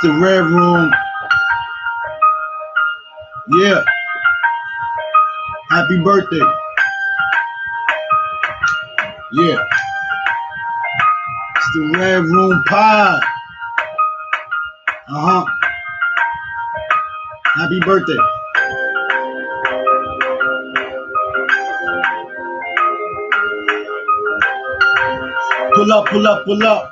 the Red Room. Yeah. Happy birthday. Yeah. It's the Red Room Pod. Happy birthday. Pull up, pull up, pull up.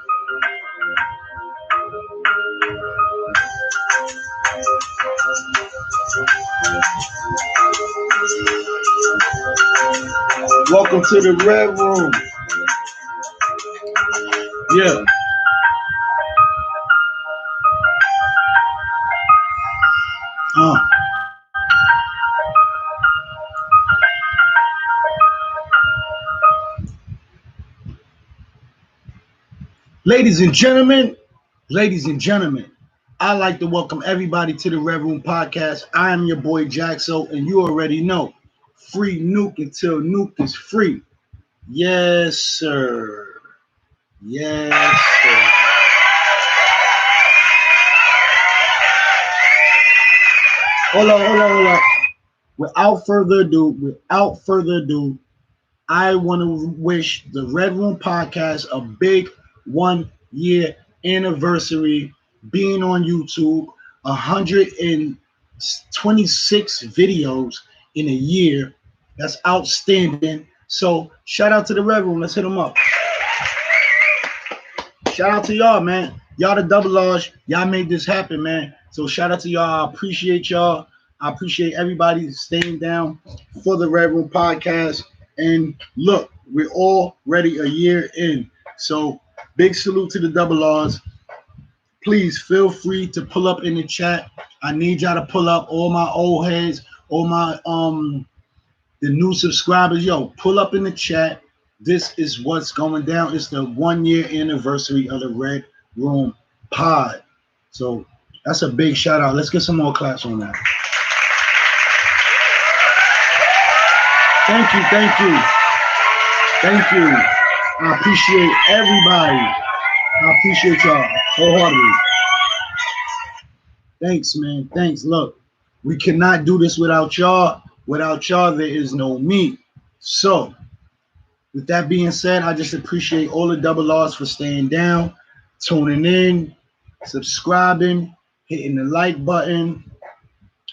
Welcome to the Red Room. Yeah. Ladies and gentlemen, I'd like to welcome everybody to the Red Room Podcast. I am your boy Jaxo, and you already know, free nuke until nuke is free. Yes, sir. Yes, sir. Hold on. Without further ado, I want to wish the Red Room Podcast a big 1 year anniversary being on YouTube. 126 videos in a year. That's outstanding. So shout out to the Red Room. Let's hit them up. Shout out to y'all, man. Y'all the double R's. Y'all made this happen, man. So shout out to y'all. I appreciate y'all. I appreciate everybody staying down for the Red Room Podcast. And look, we're already a year in. So big salute to the double R's. Please feel free to pull up in the chat. I need y'all to pull up, all my old heads, all my the new subscribers. Yo, pull up in the chat. This is what's going down. It's the 1 year anniversary of the Red Room Pod. So that's a big shout out. Let's get some more claps on that. Thank you. I appreciate everybody. I appreciate y'all wholeheartedly. Thanks, man. Thanks. Look, we cannot do this without y'all. Without y'all, there is no me. So, with that being said, I just appreciate all the double R's for staying down, tuning in, subscribing, hitting the like button.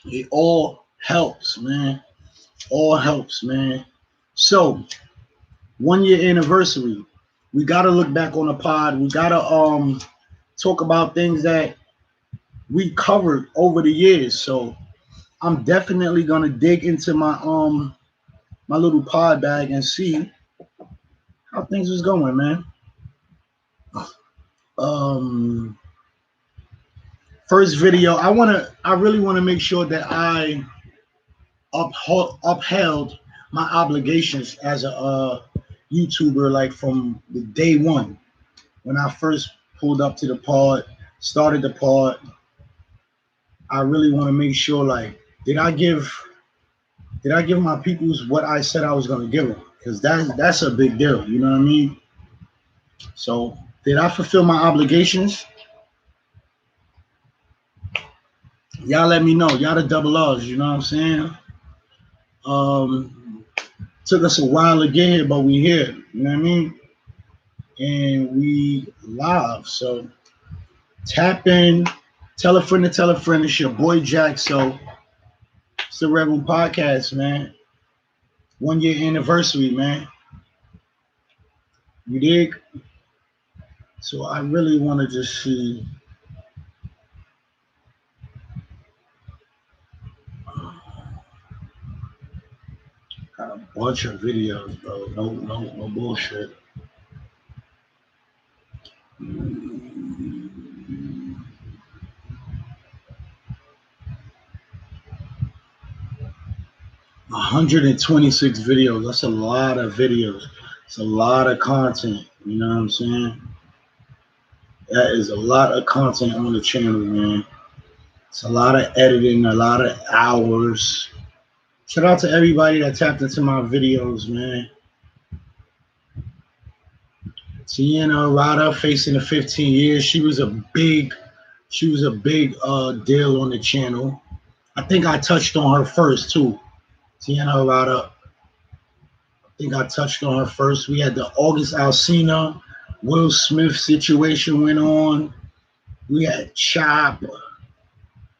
It all helps, man. All helps, man. So, 1 year anniversary. We gotta look back on the pod. We gotta talk about things that we covered over the years. So I'm definitely gonna dig into my my little pod bag and see how things is going, man. First video, I really want to make sure that I upheld my obligations as a YouTuber, like from the day one when I first pulled up to the pod, started the pod. I really want to make sure, like, did I give my peoples what I said I was going to give them? Because that's a big deal, you know what I mean? So did I fulfill my obligations? Y'all let me know. Y'all the double R's, you know what I'm saying? Took us a while to get here, but we here, you know what I mean? And we live. So tap in, tell a friend to tell a friend. It's your boy Jack. So it's the Red Room Podcast, man. 1 year anniversary, man. You dig? So I really want to just see. Got a bunch of videos, bro. No bullshit. – 126 videos. That's a lot of videos. It's a lot of content. You know what I'm saying? That is a lot of content on the channel, man. It's a lot of editing, a lot of hours. Shout out to everybody that tapped into my videos, man. Tiana Arata facing the 15 years. She was a big She was a big deal on the channel. I think I touched on her first too. Tiana Arata. I think I touched on her first. We had the August Alsina, Will Smith situation went on. We had Chop,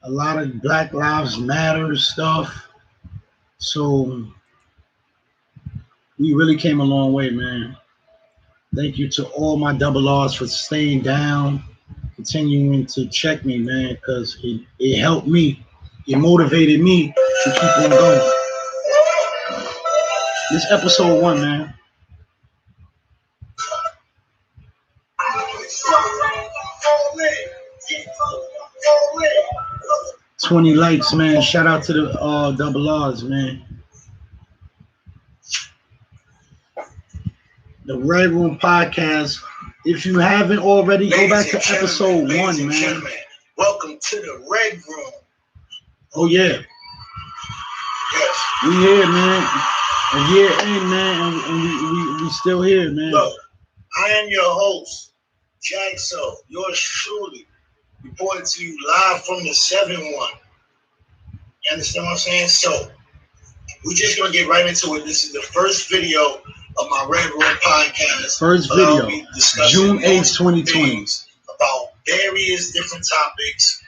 a lot of Black Lives Matter stuff. So we really came a long way, man. Thank you to all my double R's for staying down, continuing to check me, man, because it helped me. It motivated me to keep on going. This episode 1, man. 20 likes, man. Shout out to the double R's, man. The Redroom podcast. If you haven't already, go back to episode 1, man. Welcome to the Redroom. Oh yeah. Yes. We here, man. A year in, man, and we still here, man. Look, I am your host, Jackso, yours truly, reporting to you live from the 7-1. You understand what I'm saying? So, we're just going to get right into it. This is the first video of my Redroom podcast. First video, June 8th, 2020. About various different topics.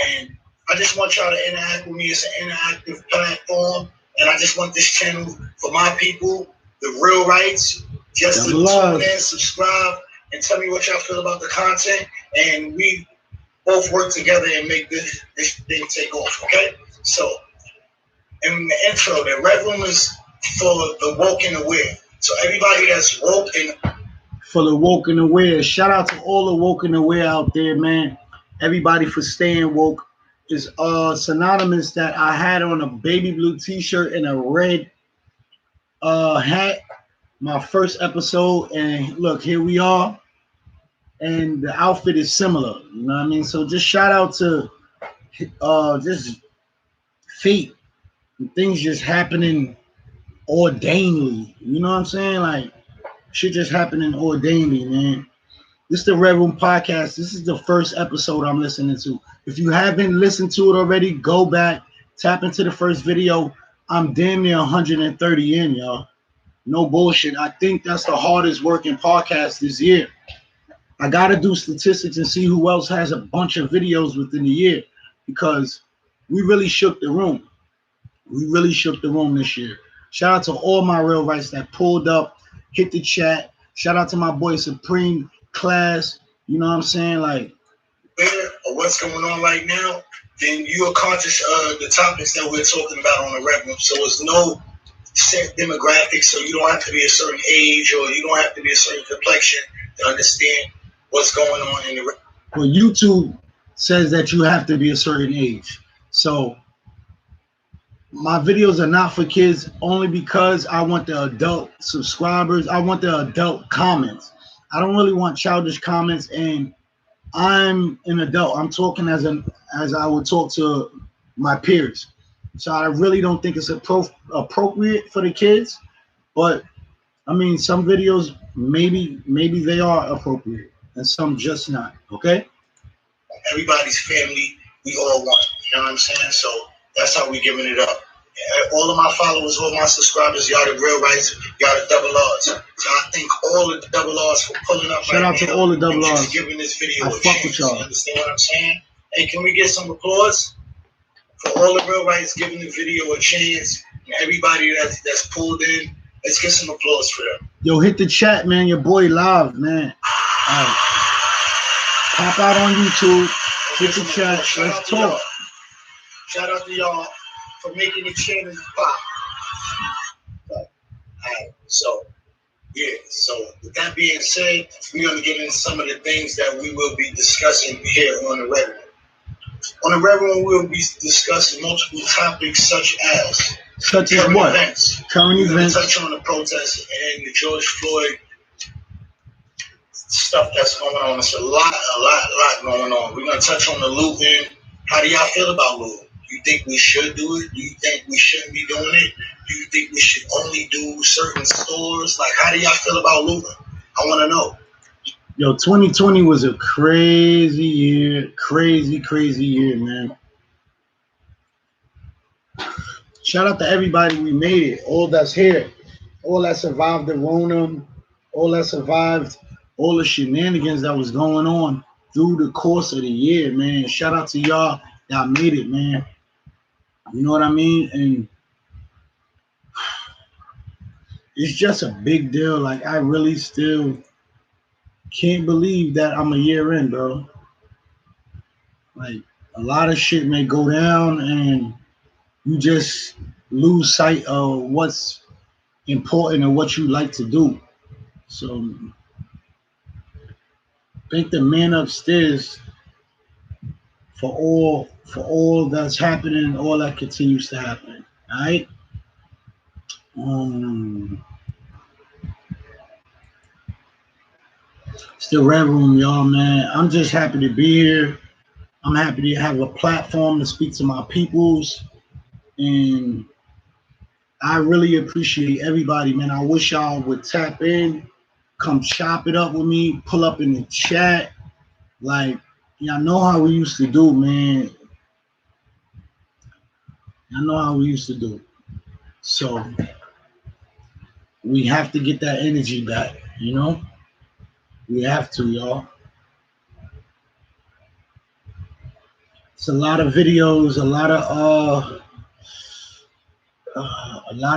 And I just want y'all to interact with me. It's an interactive platform. And I just want this channel for my people, the real rights, just to tune in, subscribe, and tell me what y'all feel about the content. And we both work together and make this thing take off, okay? So, in the intro, the Redroom is for the woke and aware. So everybody that's woke and... For the woke and aware. Shout out to all the woke and aware out there, man. Everybody for staying woke. Is synonymous that I had on a baby blue t-shirt and a red hat. My first episode, and look, here we are. And the outfit is similar. You know what I mean? So just shout out to just fate. Things just happening ordainedly. You know what I'm saying? Like shit just happening ordainedly, man. This is the Redroom podcast. This is the first episode I'm listening to. If you haven't listened to it already, go back, tap into the first video. I'm damn near 130 in, y'all. No bullshit. I think that's the hardest working podcast this year. I got to do statistics and see who else has a bunch of videos within the year because we really shook the room. We really shook the room this year. Shout out to all my real rights that pulled up, hit the chat. Shout out to my boy Supreme Class. You know what I'm saying? Like, or what's going on right now, then you are conscious of the topics that we're talking about on the Redroom. So it's no set demographic, so you don't have to be a certain age or you don't have to be a certain complexion to understand what's going on in the Redroom. Well, YouTube says that you have to be a certain age. So my videos are not for kids only because I want the adult subscribers. I want the adult comments. I don't really want childish comments, and I'm an adult. I'm talking as I would talk to my peers. So I really don't think it's appropriate for the kids. But I mean, some videos maybe they are appropriate, and some just not. Okay. Everybody's family, we all want. You know what I'm saying? So that's how we giving it up. All of my followers, all my subscribers, y'all the real rights, y'all the double R's. So I thank all of the double R's for pulling up. Shout out to all the double R's. Giving this video I a fuck chance. with y'all. You understand what I'm saying? Hey, can we get some applause for all the real rights giving the video a chance? And everybody that's pulled in, let's get some applause for them. Yo, hit the chat, man. Your boy live, man. All right. Pop out on YouTube. Hit the chat. Let's talk. Shout out to y'all for making the channel pop. Alright, so with that being said, we're going to get into some of the things that we will be discussing here on the Redroom. On the Redroom, we'll be discussing multiple topics such as what? Events. Current We're going events. to touch on the protests and the George Floyd stuff that's going on. It's a lot going on. We're going to touch on the looting. How do y'all feel about looting? Do you think we should do it? Do you think we shouldn't be doing it? Do you think we should only do certain stores? Like, how do y'all feel about looting? I want to know. Yo, 2020 was a crazy year. Crazy year, man. Shout out to everybody we made it. All that's here. All that survived the Rona. All that survived all the shenanigans that was going on through the course of the year, man. Shout out to y'all that made it, man. You know what I mean? And it's just a big deal. Like, I really still can't believe that I'm a year in, bro. Like, a lot of shit may go down and you just lose sight of what's important and what you like to do. So thank the man upstairs for all that's happening, all that continues to happen. All right. Um, it's the Red Room, y'all, man. I'm just happy to be here. I'm happy to have a platform to speak to my peoples, and I really appreciate everybody, man. I wish y'all would tap in, come chop it up with me, pull up in the chat. Like, y'all know how we used to do, man. Y'all know how we used to do. So we have to get that energy back, you know? We have to, y'all. It's a lot of videos, a lot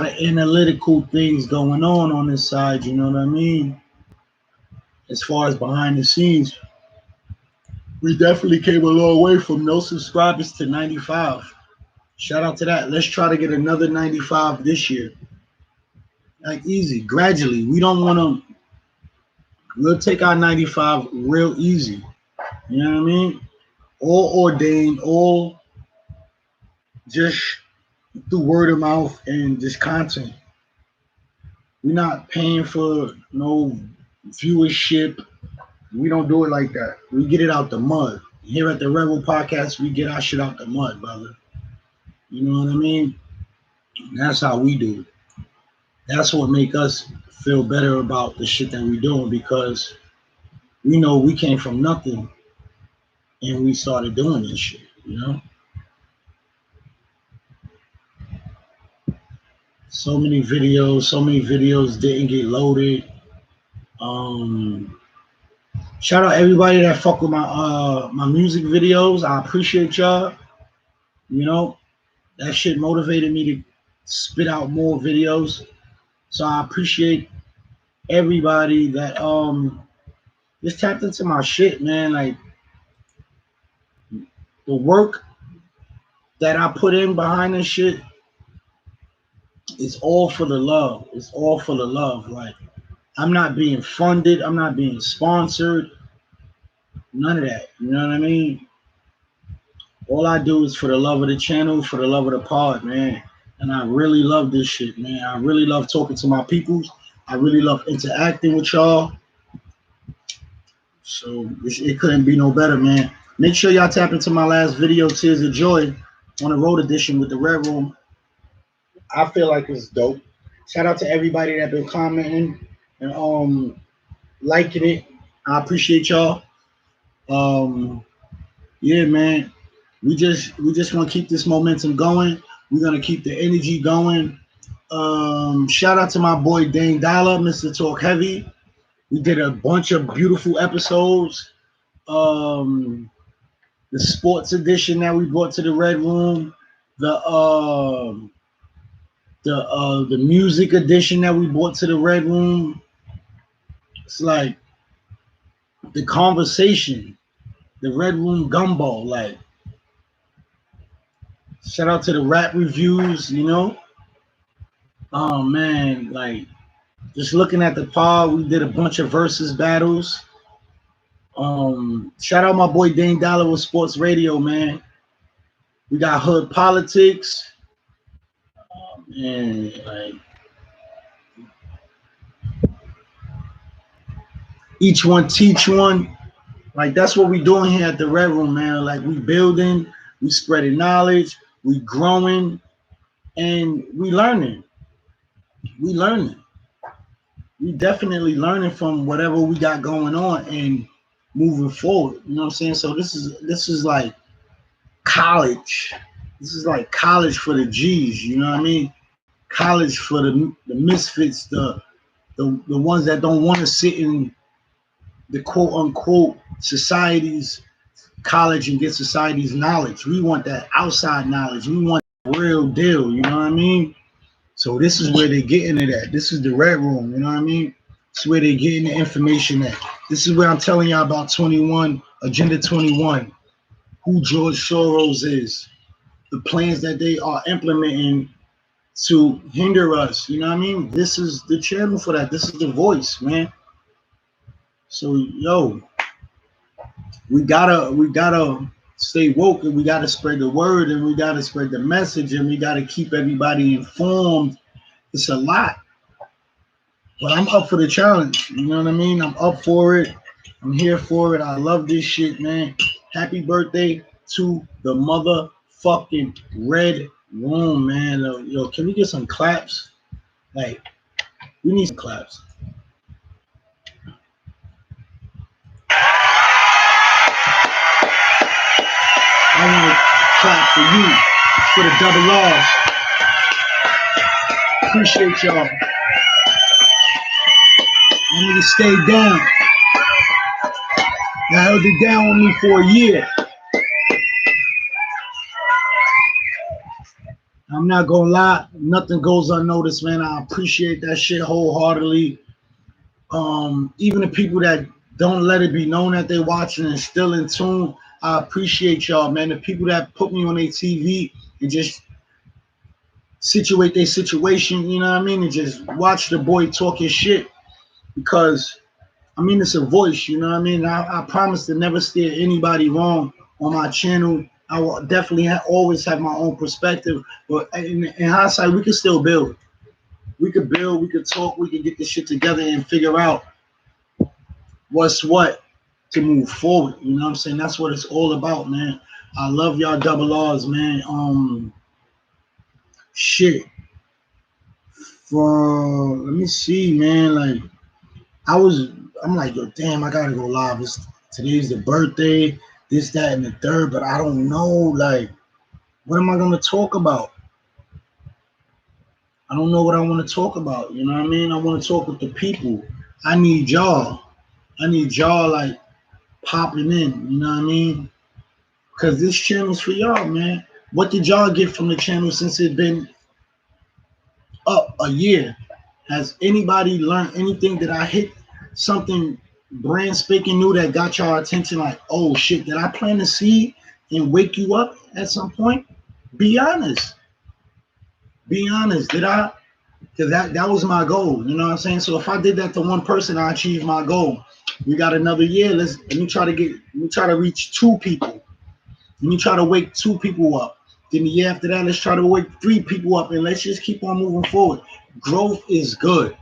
of analytical things going on this side, you know what I mean? As far as behind the scenes, we definitely came a long way from no subscribers to 95. Shout out to that. Let's try to get another 95 this year. Like, easy, gradually. We don't want to, we'll take our 95 real easy. You know what I mean? All ordained, all just through word of mouth and just content. We're not paying for no viewership. We don't do it like that. We get it out the mud. Here at the Rebel Podcast, we get our shit out the mud, brother. You know what I mean? That's how we do it. That's what make us feel better about the shit that we doing, because we know we came from nothing and we started doing this shit, you know? So many videos didn't get loaded. Um Shout out everybody that fuck with my music videos. I appreciate y'all. You know, that shit motivated me to spit out more videos. So I appreciate everybody that just tapped into my shit, man. Like, the work that I put in behind this shit is all for the love. It's all for the love. Like, I'm not being funded. I'm not being sponsored. None of that. You know what I mean? All I do is for the love of the channel, for the love of the pod, man. And I really love this shit, man. I really love talking to my peoples. I really love interacting with y'all. So it couldn't be no better, man. Make sure y'all tap into my last video, Tears of Joy, on the road edition with the Red Room. I feel like it's dope. Shout out to everybody that been commenting and liking it. I appreciate y'all. Yeah, man. We just want to keep this momentum going. We're gonna keep the energy going. Shout out to my boy Dane Dollar, Mr. Talk Heavy. We did a bunch of beautiful episodes. The sports edition that we brought to the Red Room, the music edition that we brought to the Red Room. It's like the conversation, the Red Room gumbo. Like, shout out to the rap reviews, you know. Oh man, like, just looking at the pod, we did a bunch of versus battles. Shout out my boy Dane Dollar with Sports Radio, man. We got Hood Politics, and like, each one teach one. Like, that's what we doing here at the Red Room, man. Like, we building, we spreading knowledge, we growing, and we learning. We learning. we definitely learning from whatever we got going on and moving forward. You know what I'm saying? So this is like college. This is like college for the G's. You know what I mean? College for the misfits, the ones that don't want to sit in the quote unquote society's college and get society's knowledge. We want that outside knowledge. We want real deal. You know what I mean? So this is where they're getting it at. This is the red room. You know what I mean? It's where they're getting the information at. This is where I'm telling y'all about 21, Agenda 21, who George Soros is, the plans that they are implementing to hinder us. You know what I mean? This is the channel for that. This is the voice, man. So yo, we gotta stay woke, and we gotta spread the word, and we gotta spread the message, and we gotta keep everybody informed. It's a lot. But I'm up for the challenge. You know what I mean? I'm up for it. I'm here for it. I love this shit, man. Happy birthday to the motherfucking Red Room, man. Yo, can we get some claps? Like, we need some claps. I want to clap for you, for the double R's. Appreciate y'all. I need to stay down. Y'all held it down with me for a year. I'm not gonna lie, nothing goes unnoticed, man. I appreciate that shit wholeheartedly. Even the people that don't let it be known that they're watching and still in tune, I appreciate y'all, man. The people that put me on their TV and just situate their situation, you know what I mean, and just watch the boy talk his shit, because I mean, it's a voice, you know what I mean. I promise to never steer anybody wrong on my channel. I will definitely always have my own perspective, but in hindsight, we can still build. We could build, we could talk, we could get this shit together and figure out what's what to move forward. You know what I'm saying? That's what it's all about, man. I love y'all double R's, man. Shit. For let me see, man. Like I'm like, yo, damn, I gotta go live. Today's the birthday, this, that, and the third, but I don't know, like, what am I gonna talk about? I don't know what I want to talk about. You know what I mean? I want to talk with the people. I need y'all. I need y'all like popping in. You know what I mean? Because this channel's for y'all, man. What did y'all get from the channel since it's been up a year? Has anybody learned anything? Did I hit something brand spanking new that got y'all attention? Like, oh shit, did I plant a seed and wake you up at some point? Be honest. Be honest. Did I? Because that was my goal. You know what I'm saying? So if I did that to one person, I achieved my goal. We got another year. Let me try to reach 2 people. Let me try to wake 2 people up. Then the year after that, let's try to wake 3 people up, and let's just keep on moving forward. Growth is good.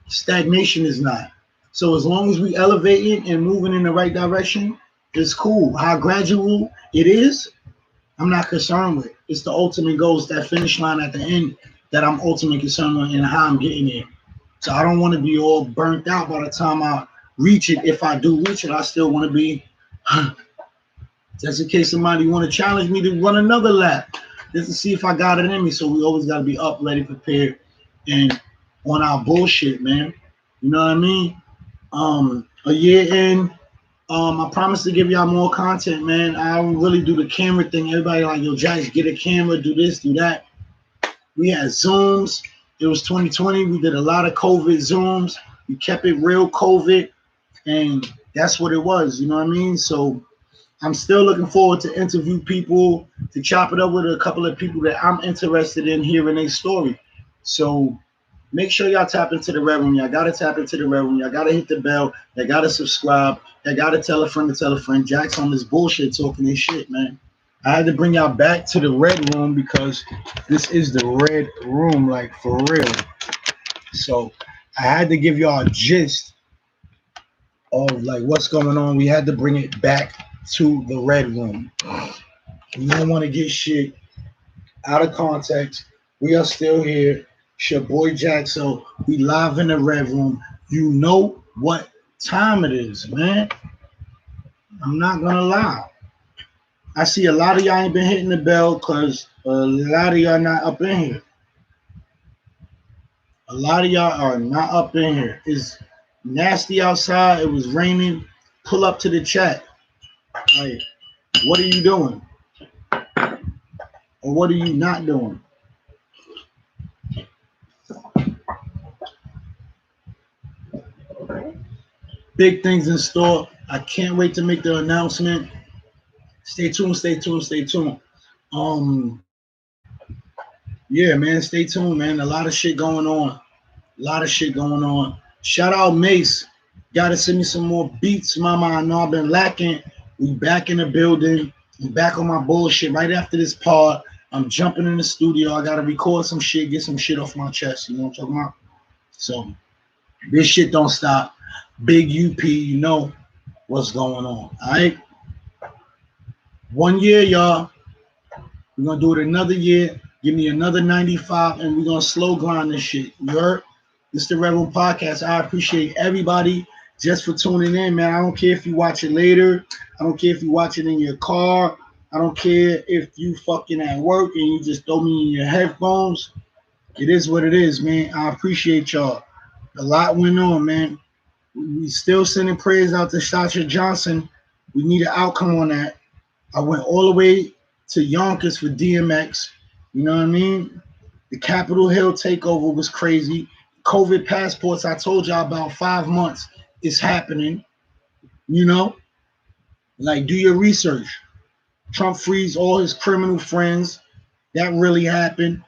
Stagnation is not. So as long as we elevating and moving in the right direction, it's cool. How gradual it is, I'm not concerned with. It's the ultimate goals, that finish line at the end, that I'm ultimately concerned with, and how I'm getting there. So I don't want to be all burnt out by the time I reach it. If I do reach it, I still want to be just in case somebody want to challenge me to run another lap, just to see if I got it in me. So we always got to be up, ready, prepared, and on our bullshit, man. You know what I mean? A year in, I promise to give y'all more content, man. I don't really do the camera thing. Everybody like, yo, Jax, get a camera, do this, do that. We had Zooms. It was 2020. We did a lot of COVID Zooms. We kept it real COVID, and that's what it was. You know what I mean? So I'm still looking forward to interview people, to chop it up with a couple of people that I'm interested in hearing their story. So make sure y'all tap into the Red Room. Y'all gotta tap into the Red Room. Y'all gotta hit the bell. Y'all gotta subscribe. Y'all gotta tell a friend to tell a friend. Jack's on this bullshit talking this shit, man. I had to bring y'all back to the Red Room because this is the Red Room, like for real. So I had to give y'all a gist of like what's going on. We had to bring it back to the Red Room. We don't want to get shit out of context. We are still here. It's your boy Jack. So we live in the Red Room. You know what time it is, man. I'm not gonna lie. I see a lot of y'all ain't been hitting the bell because a lot of y'all not up in here. A lot of y'all are not up in here. It's nasty outside. It was raining. Pull up to the chat. Like, what are you doing? Or what are you not doing? Big things in store. I can't wait to make the announcement. Stay tuned, stay tuned, stay tuned. Yeah, man, stay tuned, man. A lot of shit going on. A lot of shit going on. Shout out Mace. Gotta send me some more beats, mama. I know I've been lacking. We back in the building. I'm back on my bullshit right after this part. I'm jumping in the studio. I gotta record some shit, get some shit off my chest. You know what I'm talking about? So this shit don't stop. Big UP, you know what's going on. All right. 1 year, y'all. We're gonna do it another year. Give me another 95, and we're gonna slow grind this shit. You heard? This the Redroom Podcast. I appreciate everybody just for tuning in, man. I don't care if you watch it later. I don't care if you watch it in your car. I don't care if you fucking at work and you just throw me in your headphones. It is what it is, man. I appreciate y'all. A lot went on, man. We still sending prayers out to Sasha Johnson. We need an outcome on that. I went all the way to Yonkers for DMX. You know what I mean? The Capitol Hill takeover was crazy. COVID passports, I told y'all about 5 months. It's happening. You know? Like, do your research. Trump frees all his criminal friends. That really happened.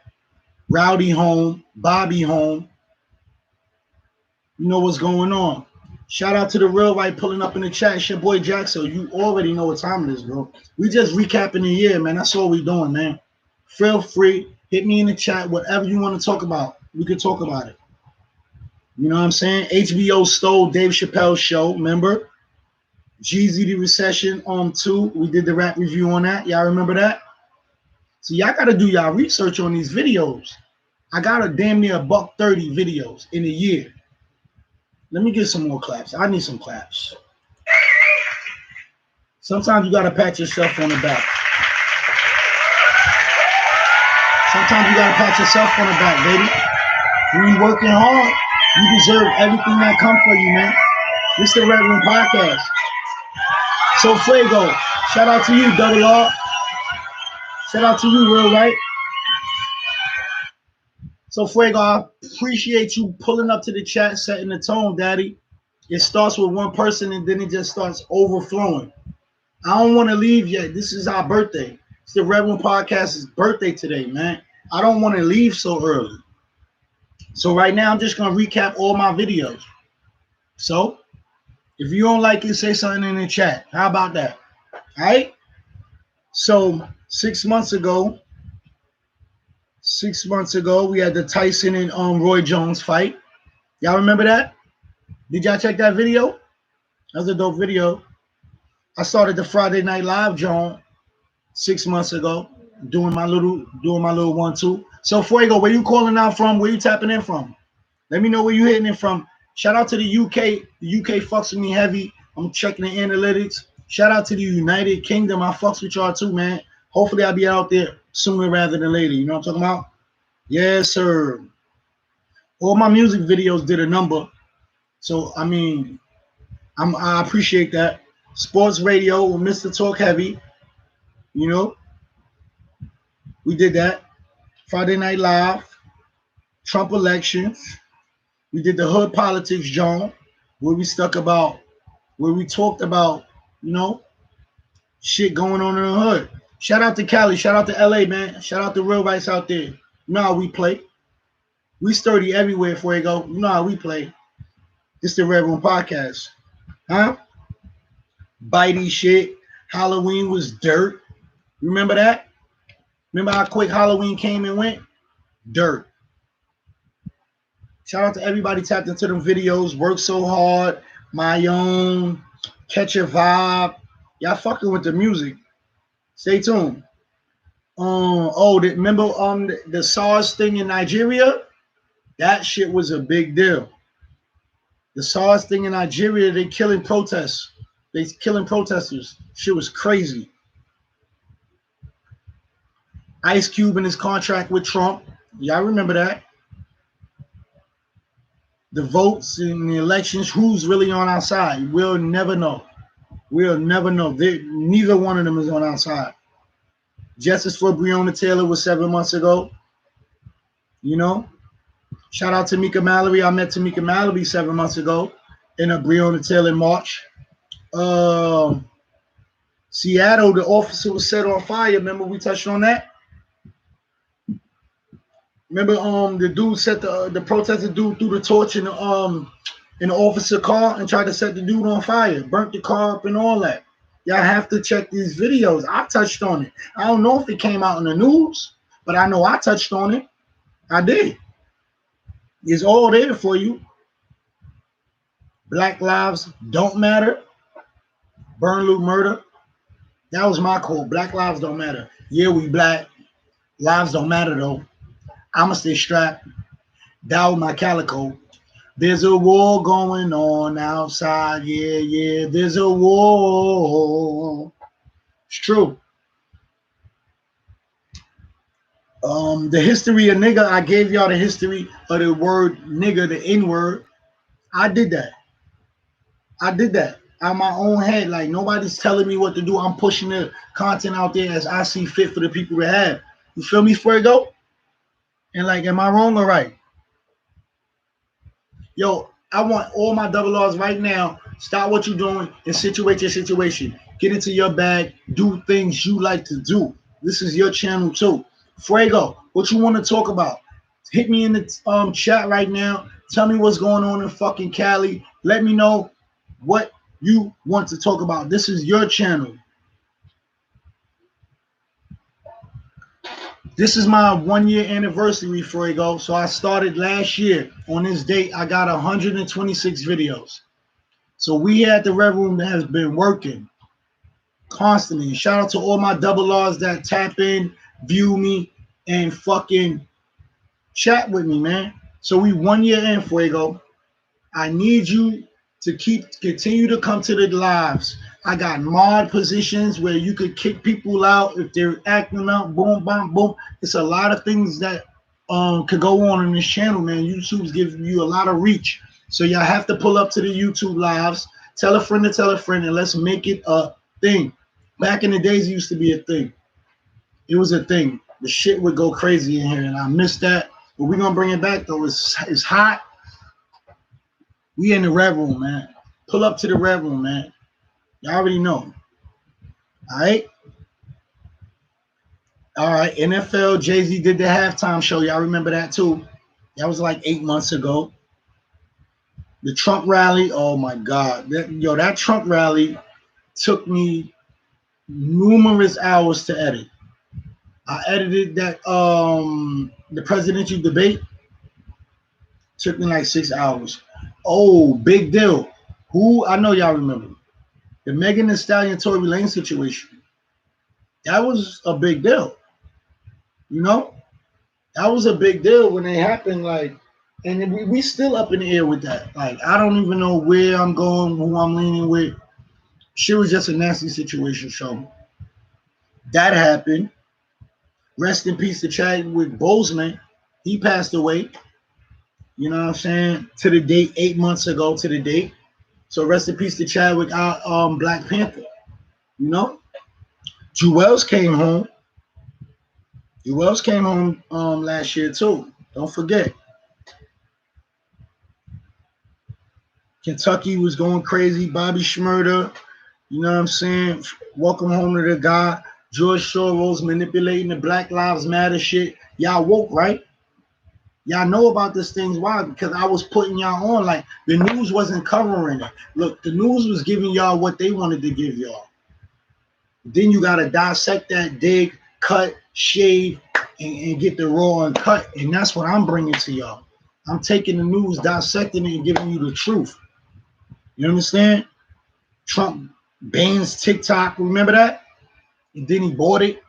Rowdy home. Bobby home. You know what's going on. Shout out to the real right pulling up in the chat. It's your boy Jackson. You already know what time it is, bro. We just recapping the year, man. That's all we doing, man. Feel free. Hit me in the chat. Whatever you want to talk about, we can talk about it. You know what I'm saying? HBO stole Dave Chappelle's show. Remember? Jeezy the Recession on 2. We did the rap review on that. Y'all remember that? So y'all got to do y'all research on these videos. I got a damn near $130 videos in a year. Let me get some more claps. I need some claps. Sometimes you got to pat yourself on the back. Sometimes you got to pat yourself on the back, baby. When you're working hard, you deserve everything that comes for you, man. This is the Redroom Podcast. So Fuego, shout out to you, Double R. Shout out to you, real right. So Fuego, I appreciate you pulling up to the chat, setting the tone, Daddy. It starts with one person and then it just starts overflowing. I don't want to leave yet. This is our birthday. It's the Redroom Podcast's birthday today, man. I don't want to leave so early. So right now, I'm just going to recap all my videos. So if you don't like it, say something in the chat. How about that? All right? So 6 months ago, we had the Tyson and Roy Jones fight. Y'all remember that? Did y'all check that video? That was a dope video. I started the Friday Night Live, John, 6 months ago, doing my little 1-2. So Fuego, where you calling out from? Where you tapping in from? Let me know where you hitting it from. Shout out to the UK. The UK fucks with me heavy. I'm checking the analytics. Shout out to the United Kingdom. I fucks with y'all too, man. Hopefully I'll be out there sooner rather than later. You know what I'm talking about? Yes, sir. All my music videos did a number. So, I mean, I appreciate that. Sports radio with Mr. Talk Heavy. You know, we did that. Friday Night Live. Trump elections. We did the hood politics, John, where we talked about, you know, shit going on in the hood. Shout out to Cali, shout out to LA, man. Shout out to real rights out there. You know how we play. We sturdy everywhere, Fuego. You know how we play. This the Redroom Podcast. Huh? Bitey shit. Halloween was dirt. Remember that? Remember how quick Halloween came and went? Dirt. Shout out to everybody tapped into them videos. Work so hard. My own. Catch a vibe. Y'all fucking with the music. Stay tuned. Remember the SARS thing in Nigeria? That shit was a big deal. The SARS thing in Nigeria, they killing protests. They killing protesters. Shit was crazy. Ice Cube and his contract with Trump. Y'all remember that? The votes in the elections, who's really on our side? We'll never know. We'll never know. Neither one of them is on our side. Justice for Breonna Taylor was 7 months ago. You know? Shout out to Tamika Mallory. I met Tamika Mallory 7 months ago in a Breonna Taylor march. Seattle, the officer was set on fire. Remember we touched on that? Remember the dude set the protester dude threw the torch in the officer car and tried to set the dude on fire, burnt the car up and all that. Y'all have to check these videos. I touched on it. I don't know if it came out in the news, but I know I touched on it. I did. It's all there for you. Black lives don't matter. Burn, loot, murder. That was my quote. Black lives don't matter. Yeah, we black. Lives don't matter though. I'ma stay strapped. Down my calico. There's a war going on outside. Yeah, yeah. There's a war. It's true. The history of nigga, I gave y'all the history of the word nigga, the N word. I did that. I did that out my own head. Like nobody's telling me what to do. I'm pushing the content out there as I see fit for the people to have. You feel me, Fuego? And like, am I wrong or right? Yo, I want all my double R's right now. Stop what you're doing and situate your situation. Get into your bag. Do things you like to do. This is your channel too. Fuego, what you want to talk about? Hit me in the chat right now. Tell me what's going on in fucking Cali. Let me know what you want to talk about. This is your channel. This is my 1 year anniversary, Fuego. So I started last year. On this date, I got 126 videos. So we at the Red Room that has been working constantly. Shout out to all my double R's that tap in, view me, and fucking chat with me, man. So we 1 year in, Fuego. I need you to continue to come to the lives. I got mod positions where you could kick people out if they're acting out. Boom, boom, boom. It's a lot of things that could go on in this channel, man. YouTube's giving you a lot of reach. So y'all have to pull up to the YouTube lives. Tell a friend to tell a friend, and let's make it a thing. Back in the days, it used to be a thing. It was a thing. The shit would go crazy in here, and I miss that. But we're gonna bring it back though. It's hot. We in the Red Room, man. Pull up to the Red Room, man. Y'all already know. All right. All right. NFL, Jay-Z did the halftime show. Y'all remember that too? That was like 8 months ago. The Trump rally. Oh my God. That Trump rally took me numerous hours to edit. I edited that the presidential debate. Took me like 6 hours. Oh, big deal. Who I know y'all remember. The Megan Thee Stallion Tory Lane situation. That was a big deal. You know? That was a big deal when it happened. Like, and we still up in the air with that. Like, I don't even know where I'm going, who I'm leaning with. Shit was just a nasty situation. So that happened. Rest in peace to Chadwick Boseman. He passed away. You know what I'm saying? To the date, 8 months ago to the date. So rest in peace to Chadwick, Black Panther. You know? Jewels came home. Jewels came home last year too. Don't forget. Kentucky was going crazy. Bobby Shmurda, you know what I'm saying? Welcome home to the guy. George Soros manipulating the Black Lives Matter shit. Y'all woke, right? Y'all know about these things. Why? Because I was putting y'all on. Like, the news wasn't covering it. Look, the news was giving y'all what they wanted to give y'all. Then you got to dissect that, dig, cut, shave, and get the raw and cut. And that's what I'm bringing to y'all. I'm taking the news, dissecting it, and giving you the truth. You understand? Trump bans TikTok. Remember that? And then he bought it.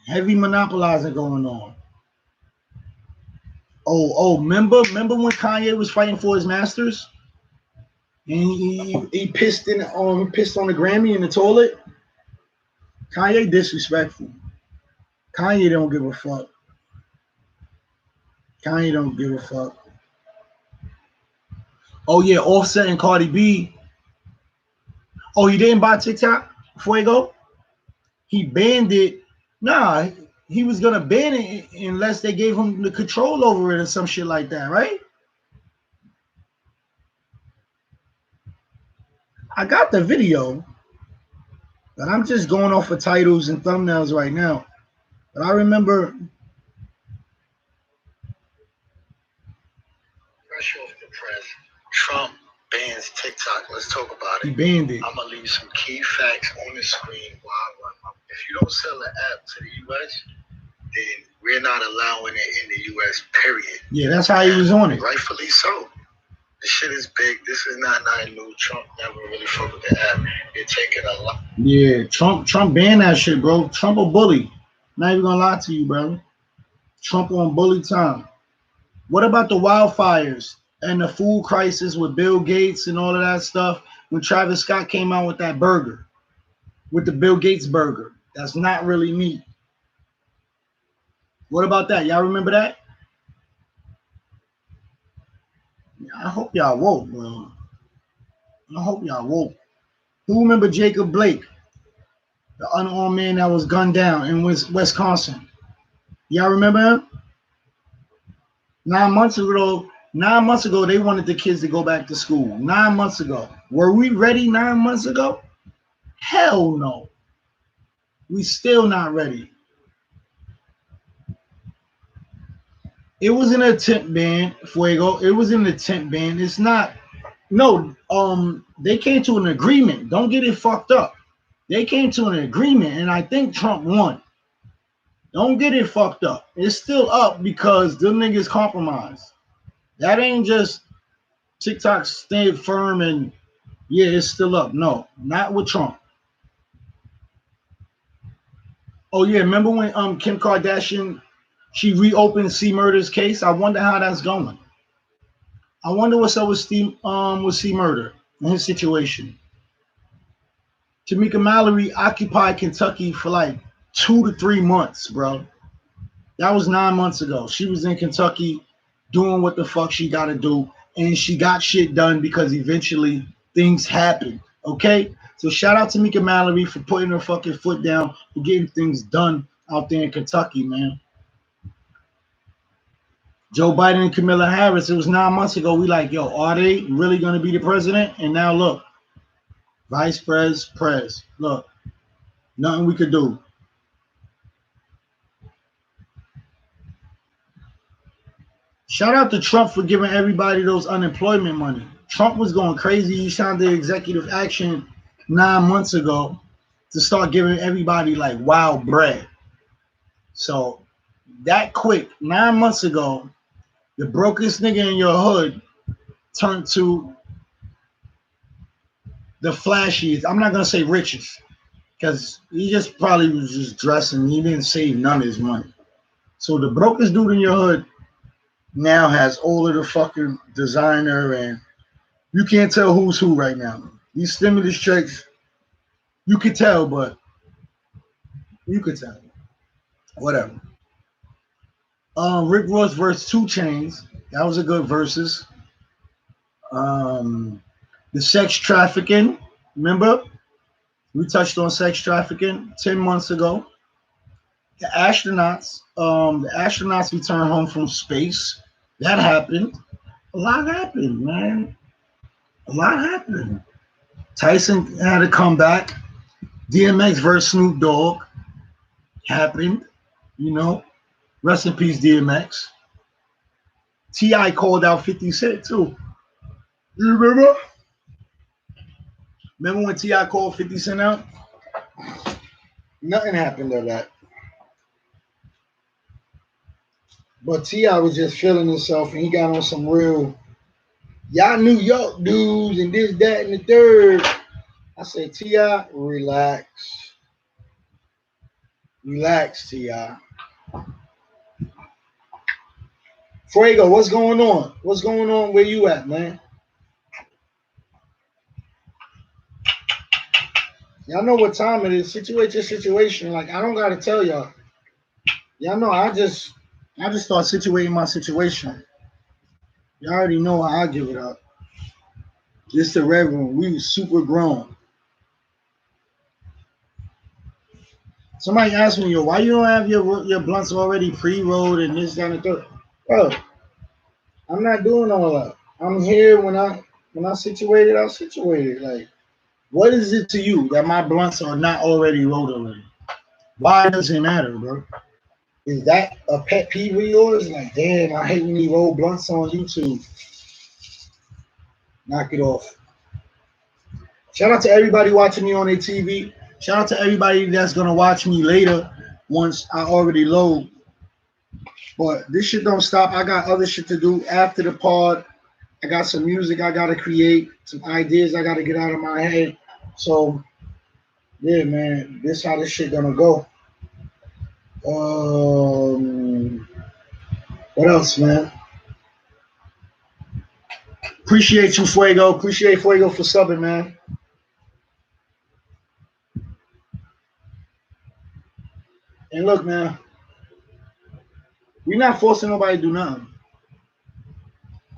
Heavy monopolizing going on. Remember when Kanye was fighting for his masters? And he pissed on the Grammy in the toilet. Kanye disrespectful. Kanye don't give a fuck. Kanye don't give a fuck. Oh yeah, Offset and Cardi B. Oh, he didn't buy TikTok, Fuego? He banned it. Nah, he was gonna ban it unless they gave him the control over it or some shit like that, right? I got the video, but I'm just going off of titles and thumbnails right now. But I remember. Fresh off the press, Trump bans TikTok. Let's talk about He it. banned it. I'm gonna leave some key facts on the screen while I run. If you don't sell the app to the U.S., then we're not allowing it in the U.S. Period. Yeah, that's how he was on it. Rightfully so. The shit is big. This is not nothing new. Trump never really fucked with the app. They're taking a lot. Yeah, Trump banned that shit, bro. Trump a bully. Not even gonna lie to you, bro. Trump on bully time. What about the wildfires and the food crisis with Bill Gates and all of that stuff? When Travis Scott came out with that burger, with the Bill Gates burger, that's not really meat. What about that? Y'all remember that? I hope y'all woke, bro. I hope y'all woke. Who remember Jacob Blake, the unarmed man that was gunned down in Wisconsin? Y'all remember him? 9 months ago, they wanted the kids to go back to school. 9 months ago. Were we ready 9 months ago? Hell no. We still not ready. It was an attempt ban, Fuego. It was an attempt ban. It's not. No, they came to an agreement. Don't get it fucked up. They came to an agreement, and I think Trump won. Don't get it fucked up. It's still up because them niggas compromised. That ain't just TikTok stayed firm and yeah, it's still up. No, not with Trump. Oh yeah, remember when Kim Kardashian she reopened C Murder's case? I wonder how that's going. I wonder what's up with C Murder and his situation. Tamika Mallory occupied Kentucky for like 2 to 3 months, bro. That was 9 months ago. She was in Kentucky doing what the fuck she got to do, and she got shit done because eventually things happen. Okay? So shout out to Mika Mallory for putting her fucking foot down, for getting things done out there in Kentucky, man. Joe Biden and Kamala Harris, it was 9 months ago. We like, yo, are they really going to be the president? And now look, vice pres. Look, nothing we could do. Shout out to Trump for giving everybody those unemployment money. Trump was going crazy. He signed the executive action 9 months ago to start giving everybody like wild bread. So that quick, 9 months ago, the brokest nigga in your hood turned to the flashiest. I'm not gonna say richest, because he just probably was just dressing. He didn't save none of his money. So the brokest dude in your hood now has all of the fucking designer, and you can't tell who's who right now. These stimulus checks, you could tell, but you could tell. Whatever. Rick Ross versus 2 Chainz. That was a good versus. The sex trafficking. Remember? We touched on sex trafficking 10 months ago. The astronauts returned home from space. That happened. A lot happened, man. A lot happened. Tyson had to come back. DMX versus Snoop Dogg happened. You know, rest in peace, DMX. T.I. called out 50 Cent too. You remember? Remember when T.I. called 50 Cent out? Nothing happened to that. But T.I. was just feeling himself and he got on some real, y'all New York dudes and this, that, and the third. I said, T.I., relax. Relax, T.I. Fuego, what's going on? What's going on? Where you at, man? Y'all know what time it is. Situate your situation. Like I don't gotta tell y'all. Y'all know I just start situating my situation. Y'all already know how I give it up. This the Red Room. We super grown. Somebody asked me, yo, why you don't have your blunts already pre-rolled and this, that, and the third? Bro, I'm not doing all that. I'm here when I situate it, I'll situate it. Like, what is it to you that my blunts are not already rolled already? Why does it matter, bro? Is that a pet peeve of yours? Like, damn, I hate when you roll blunts on YouTube. Knock it off. Shout out to everybody watching me on their TV. Shout out to everybody that's gonna watch me later once I already load. But this shit don't stop. I got other shit to do after the pod. I got some music I gotta create, some ideas I gotta get out of my head. So yeah, man, this how this shit gonna go. What else, man? Appreciate you, Fuego. Appreciate Fuego for subbing, man. And look, man, we're not forcing nobody to do nothing.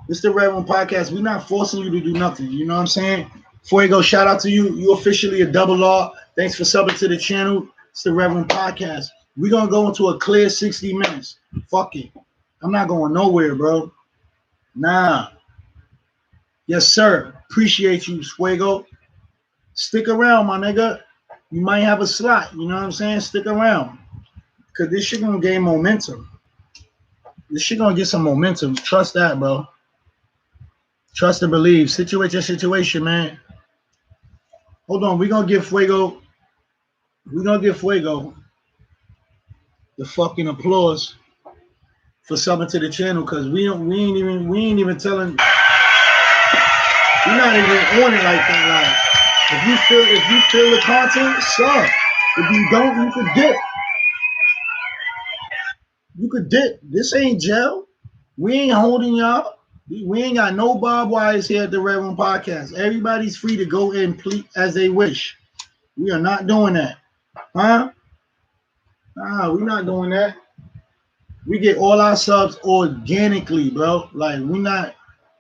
It's the Red Room Podcast. We're not forcing you to do nothing. You know what I'm saying? Fuego, shout out to you. You officially a double R. Thanks for subbing to the channel. It's the Red Room Podcast. We're going to go into a clear 60 minutes. Fuck it. I'm not going nowhere, bro. Nah. Yes, sir. Appreciate you, Fuego. Stick around, my nigga. You might have a slot. You know what I'm saying? Stick around. Because this shit going to gain momentum. This shit going to get some momentum. Trust that, bro. Trust and believe. Situate your situation, man. Hold on. We're going to give Fuego the fucking applause for subbing to the channel because we ain't even telling. We're not even on it like that. Like if you feel the content, sub. If you don't, you could dip. You could dip. This ain't jail. We ain't holding y'all. We ain't got no barbed wires here at the Red Room Podcast. Everybody's free to go in please as they wish. We are not doing that. Huh? Nah, we're not doing that. We get all our subs organically, bro. Like, we're not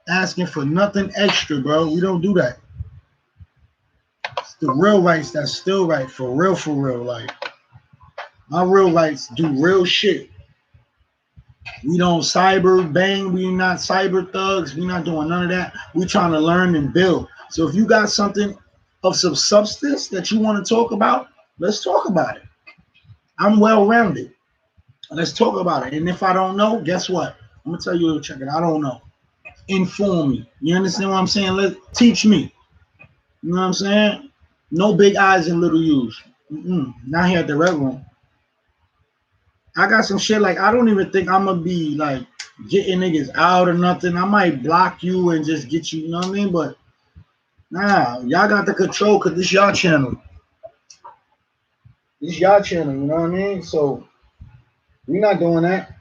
asking for nothing extra, bro. We don't do that. It's the real rights that's still right. For real, for real. Like, my real rights do real shit. We don't cyber bang. We not cyber thugs. We not doing none of that. We trying to learn and build. So if you got something of some substance that you want to talk about, let's talk about it. I'm well-rounded. Let's talk about it. And if I don't know, guess what? I'm gonna tell you a little check it. I don't know. Inform me. You understand what I'm saying? Teach me. You know what I'm saying? No big eyes and little U's. Not here at the Red Room. I got some shit like I don't even think I'm gonna be like getting niggas out or nothing. I might block you and just get you know what I mean? But nah, y'all got the control because this y'all channel. This y'all channel, you know what I mean? So we're not doing that.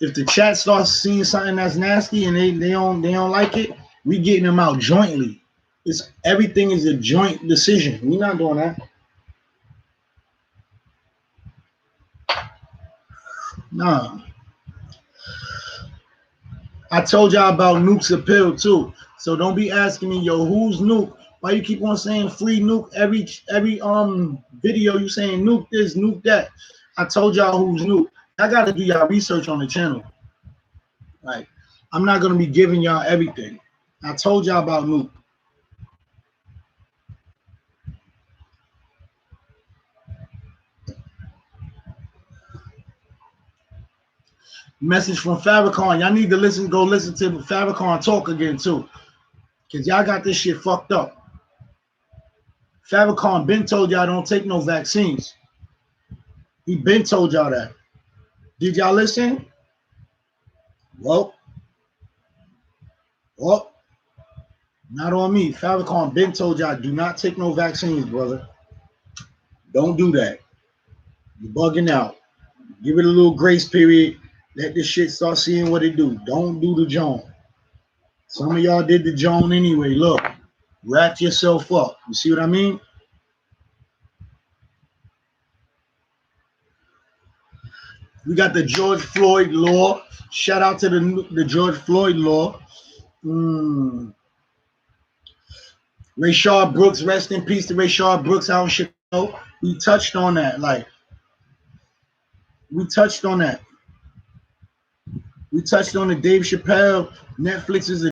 If the chat starts seeing something that's nasty and they don't like it, we getting them out jointly. Everything is a joint decision. We're not doing that. Nah. I told y'all about Nuke's appeal too. So don't be asking me, yo, who's Nuke? Why you keep on saying free Nuke every video you saying Nuke this, Nuke that? I told y'all who's Nuke. I gotta do y'all research on the channel. Like, I'm not gonna be giving y'all everything. I told y'all about Nuke. Message from Farrakhan. Y'all need to go listen to Farrakhan talk again too. Cause y'all got this shit fucked up. Farrakhan been told y'all don't take no vaccines. He been told y'all that. Did y'all listen? Well, not on me. Farrakhan been told y'all do not take no vaccines, brother. Don't do that. You're bugging out. Give it a little grace period. Let this shit start seeing what it do. Don't do the Joan. Some of y'all did the Joan anyway. Look, wrap yourself up. You see what I mean? We got the George Floyd law. Shout out to the George Floyd law. Rayshard Brooks, rest in peace to Rayshard Brooks out in Chicago. We touched on that. We touched on that. We touched on the Dave Chappelle. Netflix is a